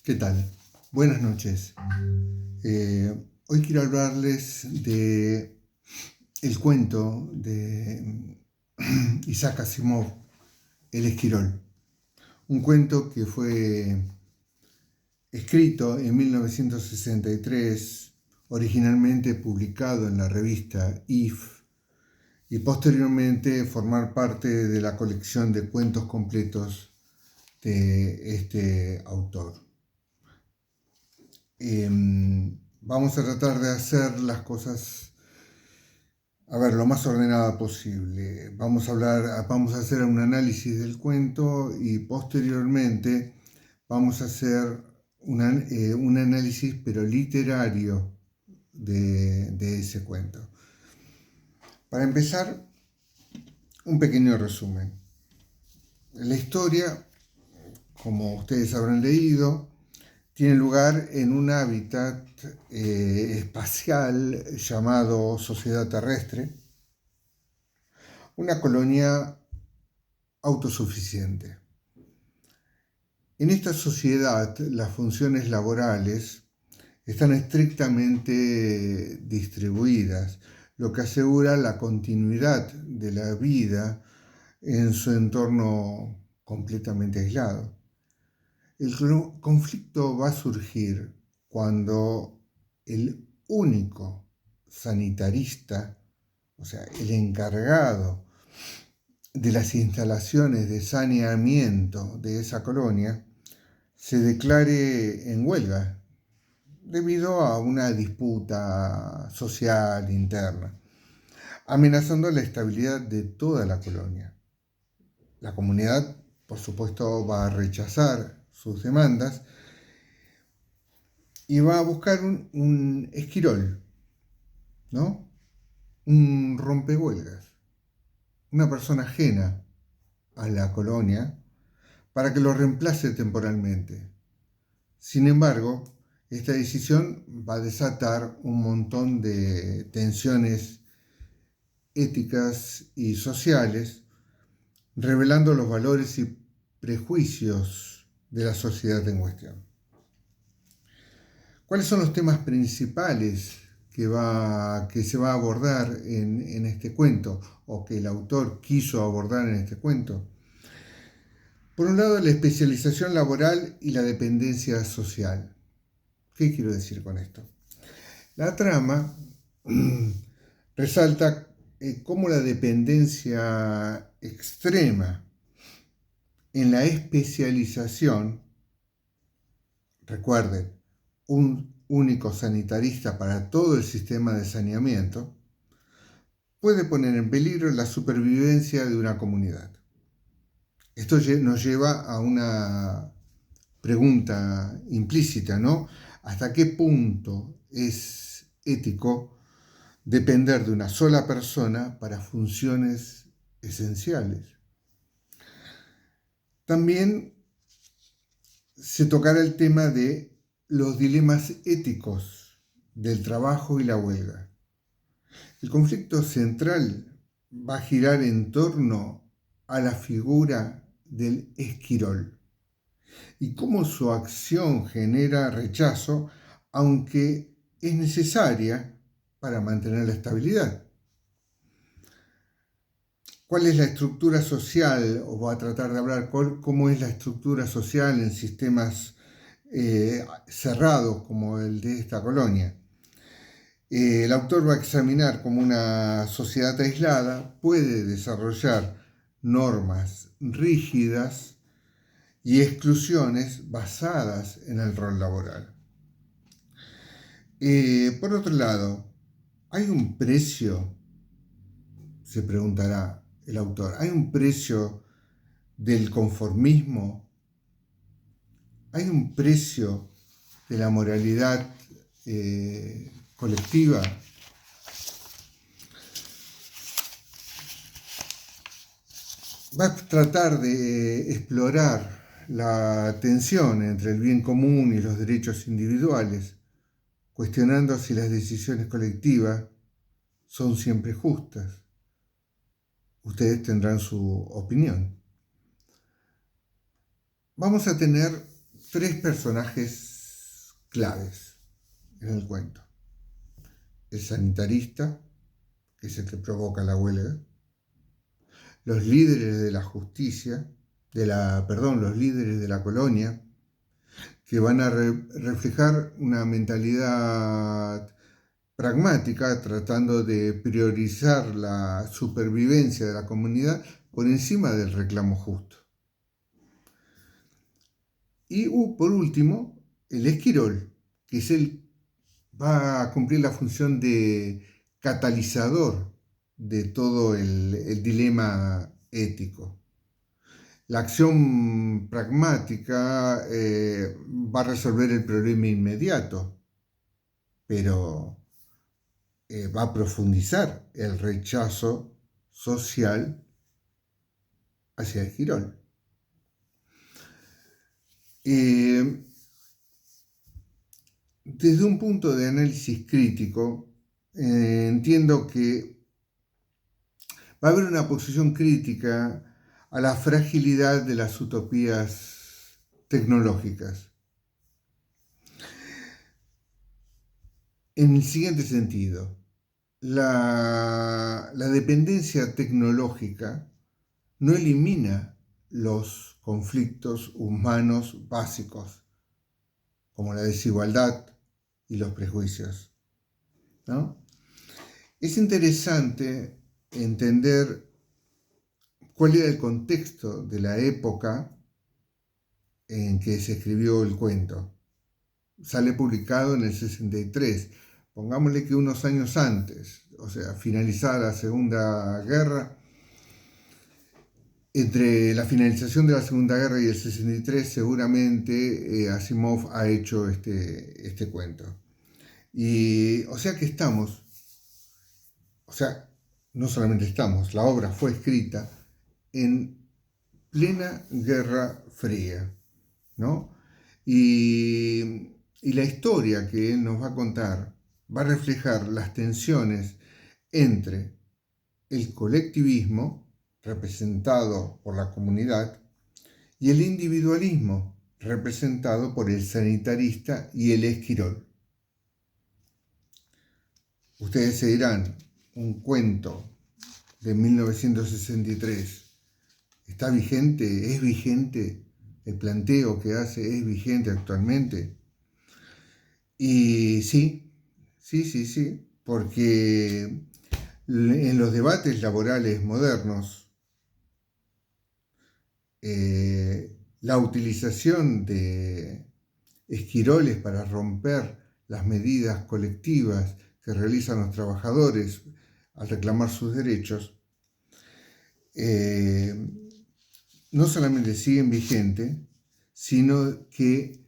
¿Qué tal? Buenas noches. Hoy quiero hablarles de el cuento de Isaac Asimov, El Esquirol. Un cuento que fue escrito en 1963, originalmente publicado en la revista If, y posteriormente formar parte de la colección de cuentos completos de este autor. Vamos a tratar de hacer las cosas, lo más ordenada posible. Vamos a hacer un análisis del cuento y posteriormente vamos a hacer un análisis, pero literario, de ese cuento. Para empezar, un pequeño resumen. La historia, como ustedes habrán leído, tiene lugar en un hábitat espacial llamado Sociedad Terrestre, una colonia autosuficiente. En esta sociedad, las funciones laborales están estrictamente distribuidas, lo que asegura la continuidad de la vida en su entorno completamente aislado. El conflicto va a surgir cuando el único sanitarista, o sea, el encargado de las instalaciones de saneamiento de esa colonia, se declare en huelga debido a una disputa social interna, amenazando la estabilidad de toda la colonia. La comunidad, por supuesto, va a rechazar sus demandas y va a buscar un esquirol, ¿no? Un rompehuelgas, una persona ajena a la colonia para que lo reemplace temporalmente. Sin embargo, esta decisión va a desatar un montón de tensiones éticas y sociales, revelando los valores y prejuicios de la sociedad en cuestión. ¿Cuáles son los temas principales que se va a abordar en este cuento, o que el autor quiso abordar en este cuento? Por un lado, la especialización laboral y la dependencia social. ¿Qué quiero decir con esto? La trama resalta cómo la dependencia extrema en la especialización, recuerden, un único sanitarista para todo el sistema de saneamiento, puede poner en peligro la supervivencia de una comunidad. Esto nos lleva a una pregunta implícita, ¿no? ¿Hasta qué punto es ético depender de una sola persona para funciones esenciales? También se tocará el tema de los dilemas éticos del trabajo y la huelga. El conflicto central va a girar en torno a la figura del esquirol y cómo su acción genera rechazo, aunque es necesaria para mantener la estabilidad. ¿Cuál es la estructura social? O voy a tratar de hablar cómo es la estructura social en sistemas cerrados como el de esta colonia. El autor va a examinar cómo una sociedad aislada puede desarrollar normas rígidas y exclusiones basadas en el rol laboral. Por otro lado, ¿hay un precio? Se preguntará el autor. ¿Hay un precio del conformismo? ¿Hay un precio de la moralidad colectiva? Va a tratar de explorar la tensión entre el bien común y los derechos individuales, cuestionando si las decisiones colectivas son siempre justas. Ustedes tendrán su opinión. Vamos a tener tres personajes claves en el cuento. El sanitarista, que es el que provoca la huelga, los líderes de la justicia, los líderes de la colonia, que van a reflejar una mentalidad pragmática, tratando de priorizar la supervivencia de la comunidad por encima del reclamo justo. Y por último, el esquirol, que va a cumplir la función de catalizador de todo el dilema ético. La acción pragmática va a resolver el problema inmediato, pero va a profundizar el rechazo social hacia el esquirol. Desde un punto de análisis crítico, entiendo que va a haber una posición crítica a la fragilidad de las utopías tecnológicas. En el siguiente sentido, la dependencia tecnológica no elimina los conflictos humanos básicos, como la desigualdad y los prejuicios, ¿no? Es interesante entender cuál era el contexto de la época en que se escribió el cuento. Sale publicado en el 63, pongámosle que unos años antes, o sea, finalizada la Segunda Guerra. Entre la finalización de la Segunda Guerra y el 63 seguramente Asimov ha hecho este cuento. Y o sea que no solamente estamos, la obra fue escrita en plena Guerra Fría, ¿no? Y la historia que él nos va a contar va a reflejar las tensiones entre el colectivismo, representado por la comunidad, y el individualismo, representado por el sanitarista y el esquirol. Ustedes se dirán, un cuento de 1963, ¿está vigente? ¿Es vigente? ¿El planteo que hace es vigente actualmente? Y sí, porque en los debates laborales modernos, la utilización de esquiroles para romper las medidas colectivas que realizan los trabajadores al reclamar sus derechos, no solamente siguen vigentes, sino que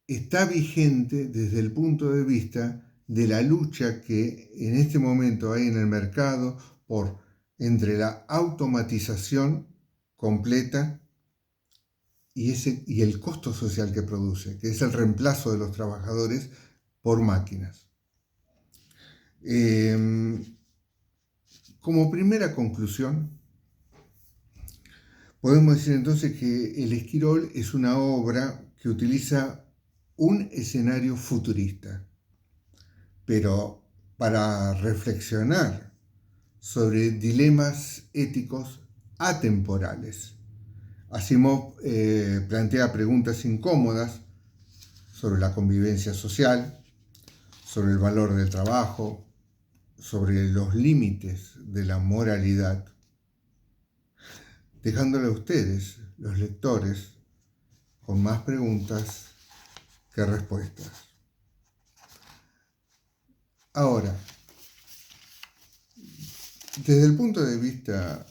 está vigente desde el punto de vista de la lucha que en este momento hay en el mercado entre la automatización completa y el costo social que produce, que es el reemplazo de los trabajadores por máquinas. Como primera conclusión, podemos decir entonces que El Esquirol es una obra que utiliza un escenario futurista, pero para reflexionar sobre dilemas éticos atemporales. Asimov plantea preguntas incómodas sobre la convivencia social, sobre el valor del trabajo, sobre los límites de la moralidad, dejándole a ustedes, los lectores, con más preguntas que respuestas. Ahora, desde el punto de vista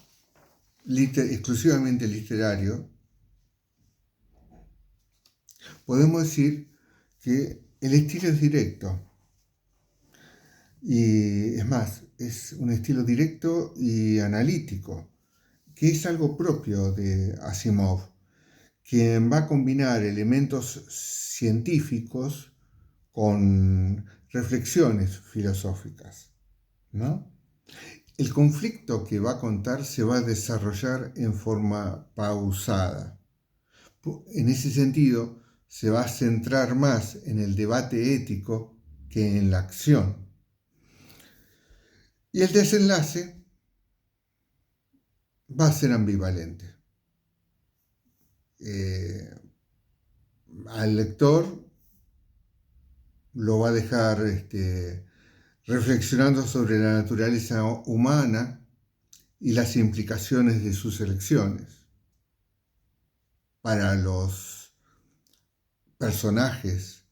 exclusivamente literario, podemos decir que el estilo es directo. Y es más, es un estilo directo y analítico, que es algo propio de Asimov, quien va a combinar elementos científicos con reflexiones filosóficas, ¿no? El conflicto que va a contar se va a desarrollar en forma pausada. En ese sentido, se va a centrar más en el debate ético que en la acción. Y el desenlace va a ser ambivalente. Al lector lo va a dejar reflexionando sobre la naturaleza humana y las implicaciones de sus elecciones. Para los personajes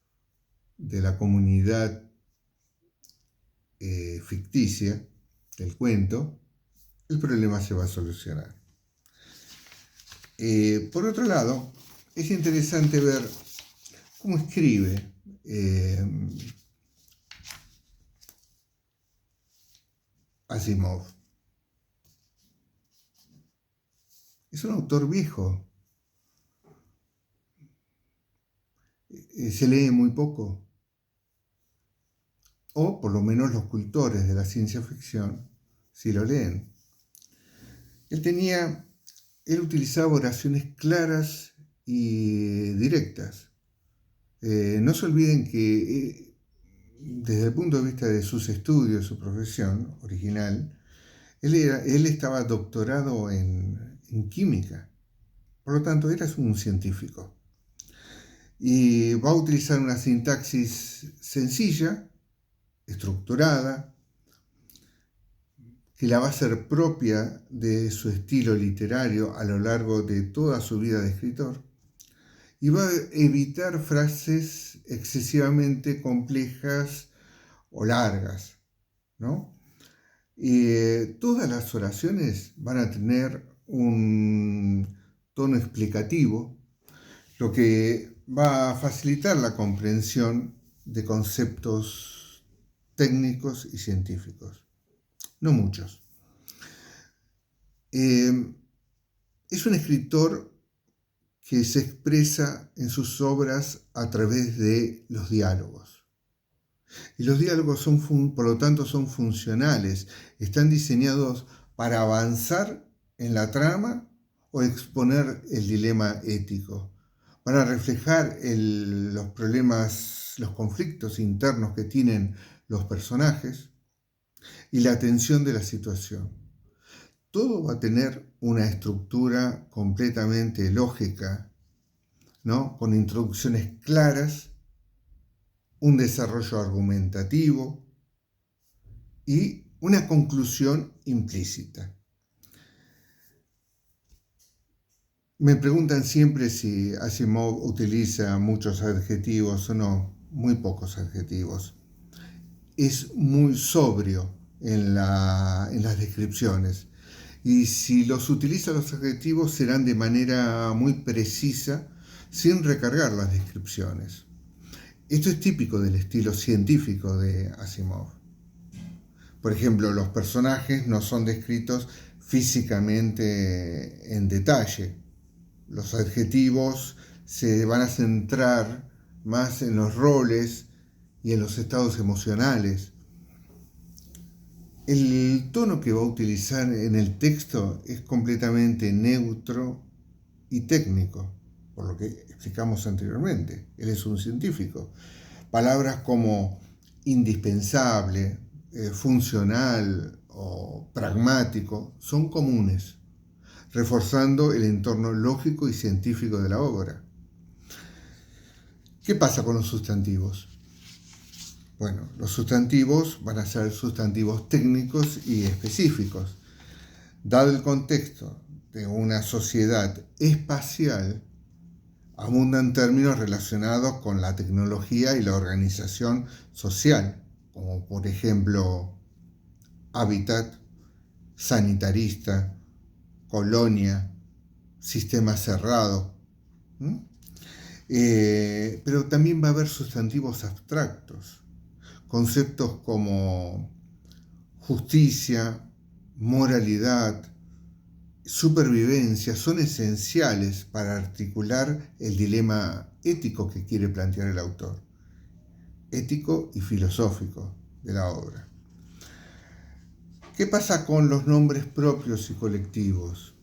de la comunidad ficticia del cuento, el problema se va a solucionar. Por otro lado, es interesante ver cómo escribe Asimov. Es un autor viejo. Se lee muy poco. O por lo menos los cultores de la ciencia ficción sí lo leen. Él utilizaba oraciones claras y directas. No se olviden que desde el punto de vista de sus estudios, su profesión original, él estaba doctorado en química. Por lo tanto, era un científico. Y va a utilizar una sintaxis sencilla, estructurada, que la va a hacer propia de su estilo literario a lo largo de toda su vida de escritor, y va a evitar frases excesivamente complejas o largas, ¿no? Todas las oraciones van a tener un tono explicativo, lo que va a facilitar la comprensión de conceptos técnicos y científicos. No muchos. Es un escritor que se expresa en sus obras a través de los diálogos. Y los diálogos por lo tanto, son funcionales, están diseñados para avanzar en la trama o exponer el dilema ético, para reflejar los problemas, los conflictos internos que tienen los personajes y la tensión de la situación. Todo va a tener una estructura completamente lógica, ¿no? Con introducciones claras, un desarrollo argumentativo y una conclusión implícita. Me preguntan siempre si Asimov utiliza muchos adjetivos o no, muy pocos adjetivos. Es muy sobrio en las descripciones. Y si los utiliza los adjetivos serán de manera muy precisa, sin recargar las descripciones. Esto es típico del estilo científico de Asimov. Por ejemplo, los personajes no son descritos físicamente en detalle. Los adjetivos se van a centrar más en los roles y en los estados emocionales. El tono que va a utilizar en el texto es completamente neutro y técnico, por lo que explicamos anteriormente. Él es un científico. Palabras como indispensable, funcional o pragmático son comunes, reforzando el entorno lógico y científico de la obra. ¿Qué pasa con los sustantivos? Bueno, los sustantivos van a ser sustantivos técnicos y específicos. Dado el contexto de una sociedad espacial, abundan términos relacionados con la tecnología y la organización social, como por ejemplo hábitat, sanitarista, colonia, sistema cerrado. Pero también va a haber sustantivos abstractos, conceptos como justicia, moralidad, supervivencia son esenciales para articular el dilema ético que quiere plantear el autor, ético y filosófico de la obra. ¿Qué pasa con los nombres propios y colectivos?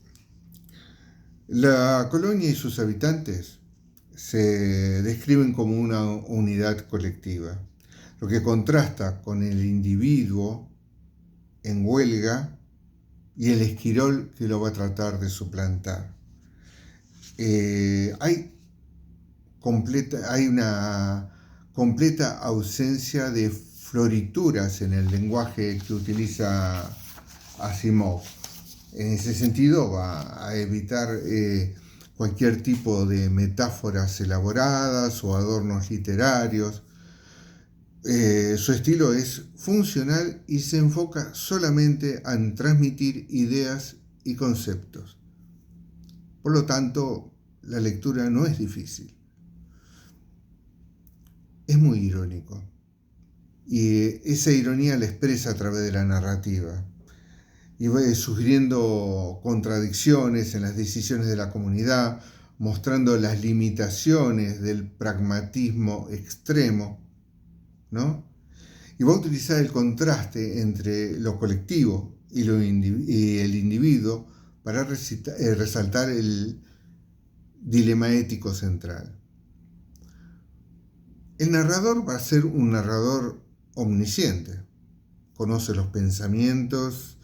La colonia y sus habitantes se describen como una unidad colectiva, lo que contrasta con el individuo en huelga y el esquirol que lo va a tratar de suplantar. Hay una completa ausencia de florituras en el lenguaje que utiliza Asimov. En ese sentido va a evitar cualquier tipo de metáforas elaboradas o adornos literarios. Su estilo es funcional y se enfoca solamente en transmitir ideas y conceptos. Por lo tanto, la lectura no es difícil. Es muy irónico. Y esa ironía la expresa a través de la narrativa. Y va sugiriendo contradicciones en las decisiones de la comunidad, mostrando las limitaciones del pragmatismo extremo, ¿no? Y va a utilizar el contraste entre lo colectivo y el individuo para resaltar el dilema ético central. El narrador va a ser un narrador omnisciente, conoce los pensamientos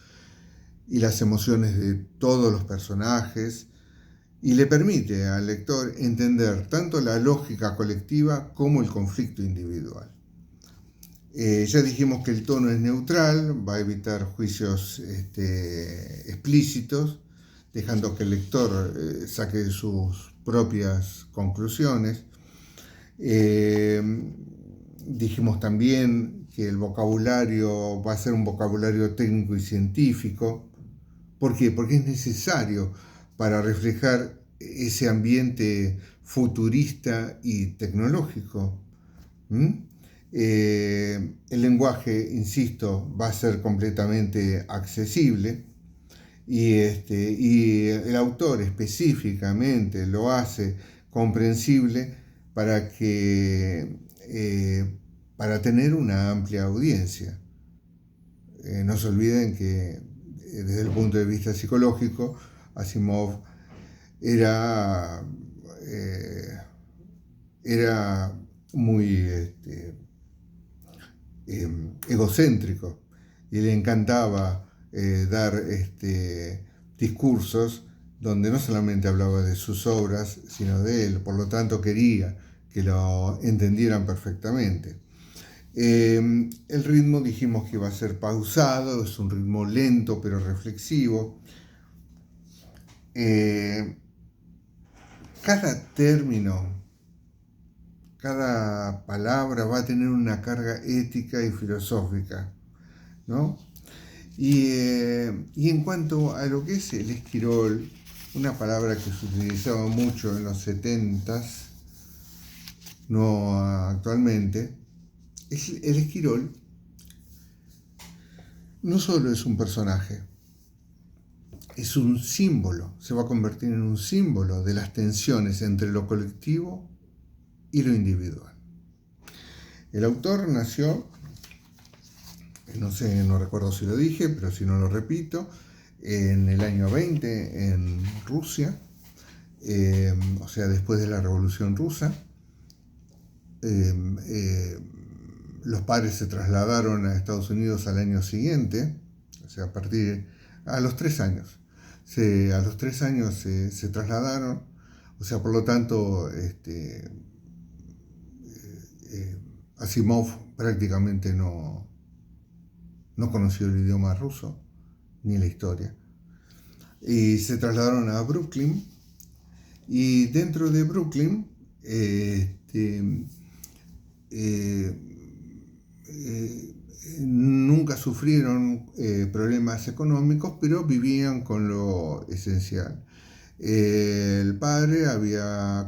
y las emociones de todos los personajes y le permite al lector entender tanto la lógica colectiva como el conflicto individual. Ya dijimos que el tono es neutral, va a evitar juicios explícitos, dejando que el lector saque sus propias conclusiones. Dijimos también que el vocabulario va a ser un vocabulario técnico y científico. ¿Por qué? Porque es necesario para reflejar ese ambiente futurista y tecnológico. El lenguaje, insisto, va a ser completamente accesible y el autor específicamente lo hace comprensible para tener una amplia audiencia. No se olviden que desde el punto de vista psicológico, Asimov era muy egocéntrico y le encantaba dar discursos donde no solamente hablaba de sus obras, sino de él. Por lo tanto, quería que lo entendieran perfectamente. El ritmo dijimos que iba a ser pausado, es un ritmo lento pero reflexivo. Cada término, cada palabra va a tener una carga ética y filosófica, ¿no? Y en cuanto a lo que es el esquirol, una palabra que se utilizaba mucho en los 70s, no actualmente, el esquirol no solo es un personaje, es un símbolo, se va a convertir en un símbolo de las tensiones entre lo colectivo y lo individual. El autor nació, no recuerdo si lo dije, pero si no lo repito, en el año 20 en Rusia, o sea, después de la Revolución Rusa. Los padres se trasladaron a Estados Unidos al año siguiente, o sea, a los 3 años. A los 3 años se trasladaron, o sea, por lo tanto, Asimov prácticamente no conoció el idioma ruso, ni la historia. Y se trasladaron a Brooklyn, y dentro de Brooklyn, nunca sufrieron problemas económicos, pero vivían con lo esencial. El padre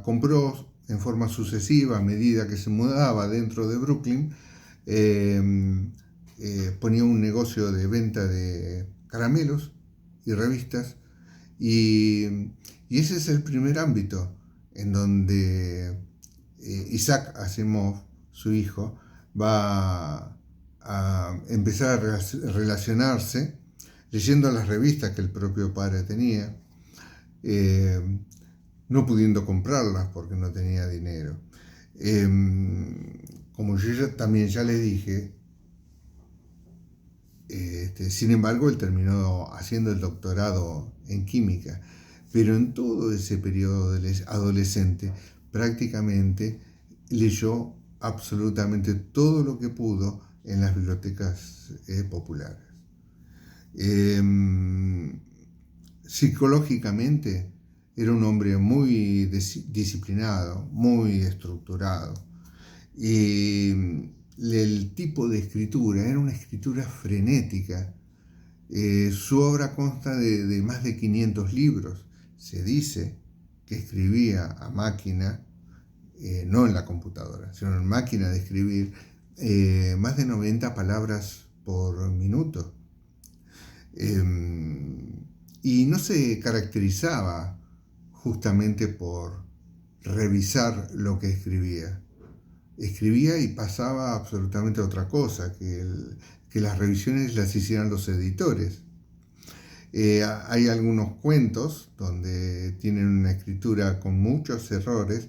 compró en forma sucesiva, a medida que se mudaba dentro de Brooklyn, ponía un negocio de venta de caramelos y revistas, y ese es el primer ámbito en donde Isaac Asimov, su hijo, va a empezar a relacionarse leyendo las revistas que el propio padre tenía, no pudiendo comprarlas porque no tenía dinero. Como yo también ya le dije, sin embargo, él terminó haciendo el doctorado en química, pero en todo ese periodo adolescente prácticamente leyó absolutamente todo lo que pudo en las bibliotecas populares. Psicológicamente era un hombre muy disciplinado, muy estructurado. Y el tipo de escritura era una escritura frenética. Su obra consta de más de 500 libros. Se dice que escribía a máquina, no en la computadora, sino en máquina de escribir, más de 90 palabras por minuto. Y no se caracterizaba justamente por revisar lo que escribía. Escribía y pasaba absolutamente a otra cosa, que las revisiones las hicieran los editores. Hay algunos cuentos donde tienen una escritura con muchos errores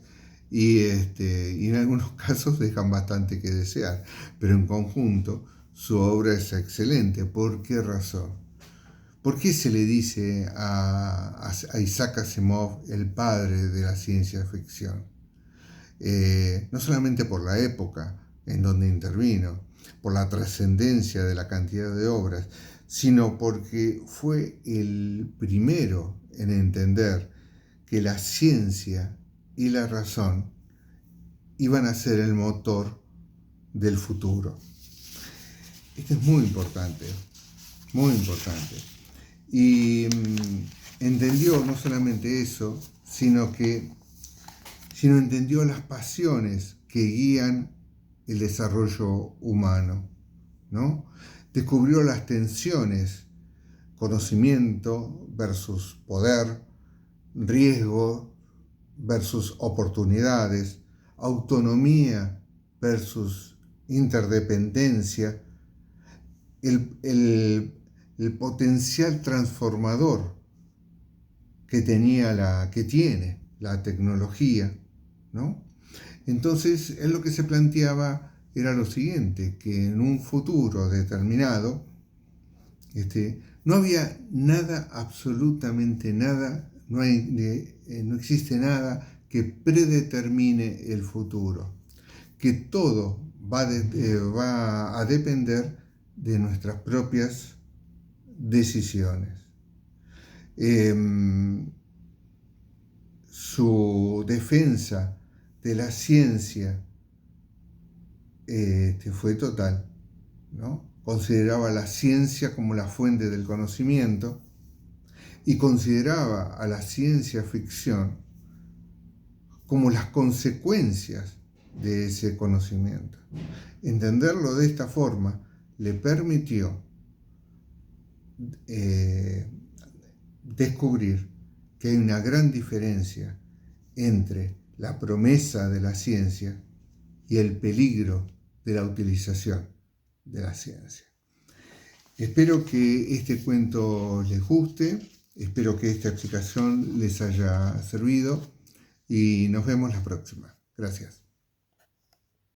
y en algunos casos dejan bastante que desear, pero en conjunto su obra es excelente. ¿Por qué razón? ¿Por qué se le dice a Isaac Asimov el padre de la ciencia ficción? No solamente por la época en donde intervino, por la trascendencia de la cantidad de obras, sino porque fue el primero en entender que la ciencia y la razón iban a ser el motor del futuro. Esto es muy importante, muy importante. Y entendió no solamente eso, sino entendió las pasiones que guían el desarrollo humano, ¿no? Descubrió las tensiones, conocimiento versus poder, riesgo versus oportunidades, autonomía versus interdependencia, el potencial transformador que tiene la tecnología, ¿no? Entonces, él lo que se planteaba era lo siguiente, que en un futuro determinado, no había nada, absolutamente nada, no existe nada que predetermine el futuro, que todo va a depender de nuestras propias decisiones. Su defensa de la ciencia fue total, ¿no? Consideraba la ciencia como la fuente del conocimiento y consideraba a la ciencia ficción como las consecuencias de ese conocimiento. Entenderlo de esta forma le permitió descubrir que hay una gran diferencia entre la promesa de la ciencia y el peligro de la utilización de la ciencia. Espero que este cuento les guste, espero que esta explicación les haya servido y nos vemos la próxima. Gracias.